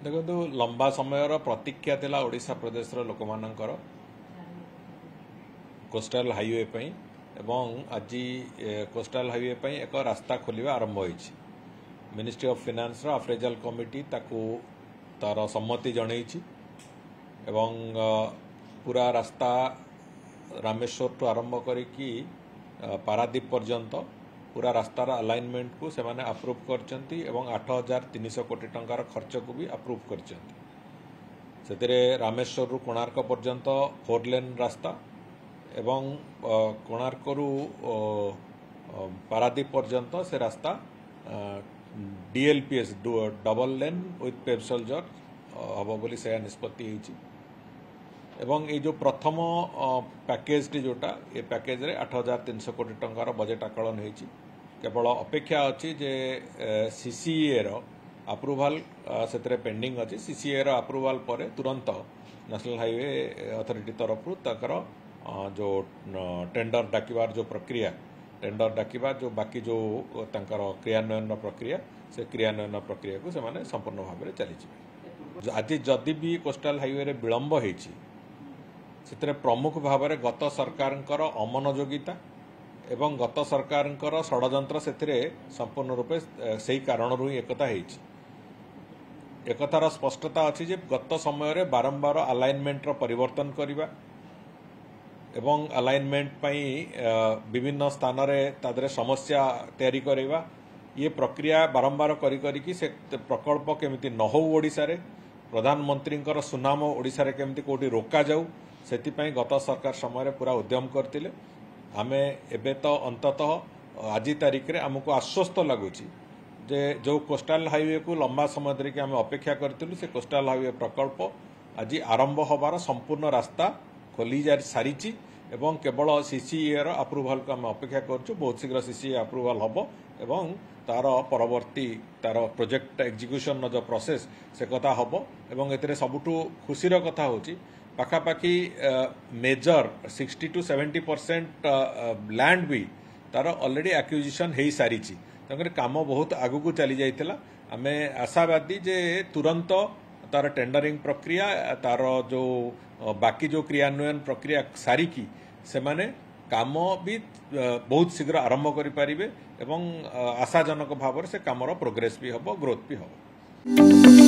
देखो लंबा समय प्रतीक्षा थिला ओडिशा प्रदेश लोक मानकर कोस्टाल हाईवे पई एवं आज कोस्टाल हाईवे पई एक रास्ता खोलिबा आरंभ होईछि। Ministry of finance appraisal committee ताकू तार सम्मति जनईछि एवं पूरा रास्ता रामेश्वर टू आरंभ करिकी पारादीप पर्यंत पूरा रास्तार अलाइनमेंट को से माने अप्रूव करचंती एवं 8,300 कोटी टंकार खर्च को भी अप्रूव करचंती। सेतिरे रामेश्वर रु कोणार्क पर्यंत 4 लेन रास्ता एवं कोणार्क रु पारादीप पर्यंत से रास्ता DLPS double lane with pave shoulder हम बोली से निष्पत्ति होईछि। एवं ये जो प्रथम पैकेज टी जोटा ये पैकेज रे 8,300 कोटी टंकार बजेट आकलन होईछि। केवल अपेक्षा अच्छी जे CCA रो अप्रूवाल से पेंडिंग अच्छी। CCA रो अप्रूवाल पर तुरंत नेशनल हाईवे अथॉरिटी तरफ तकर जो टेंडर डाकिबार जो प्रक्रिया टेंडर डाकिबार जो बाकी जो तंकर क्रियान्वयन प्रक्रिया से क्रियान्वयन प्रक्रिया को से संपूर्ण भाव में चली। आज जदि भी कोस्टाल हाईवे रे विलंब होईछि से प्रमुख भाव में गत सरकार अमनोयोगिता एवं गत सरकार षड्यंत्र से संपूर्ण रूपे से कारण ही एकता एकतार स्पष्टता अच्छी जे गत समय रे बारंबार अलाइनमेंट परिवर्तन करवा एवं अलाइनमेंट पई विभिन्न स्थान रे तादरे समस्या तैयारी करवा ये प्रक्रिया बारंबार करी से प्रकल्प केमिति न हो ओडिशा रे प्रधानमंत्री सुनाम ओडिशा रे केमिति कोठी रोका जाऊ से गत सरकार समय पूरा उद्यम करते आमे एबे तो अंततः आज तारीख रे आमको आश्वस्त लगुच जे जो कोस्टाल हाईवे को लंबा समय धरिक आम अपेक्षा करूँ से कोस्टाल हाईवे प्रकल्प आज आरंभ होबार संपूर्ण रास्ता खोली सारी एवं केवल CCA रो अप्रूवाल को आम अपेक्षा करूँ। बहुत शीघ्र CCA अप्रूवाल हम एवं तार परवर्ती तार प्रोजेक्ट एग्जीक्यूशन जो प्रोसेस से कथा हम एवं एते सबुठु खुशीर कथा होची पाखापाखि मेजर 60 to 70% लैंड भी तार ऑलरेडी एक्विजिशन हो सारी काम बहुत आगू चली जाइथिला। आमे आशावादी जे तुरंत तार टेंडरिंग प्रक्रिया तार जो बाकी जो क्रियान्वयन प्रक्रिया सारिकी से माने काम भी बहुत शीघ्र आरंभ करि पारिबे एवं आशाजनक भाव से कामर प्रोग्रेस भी हम ग्रोथ भी हम।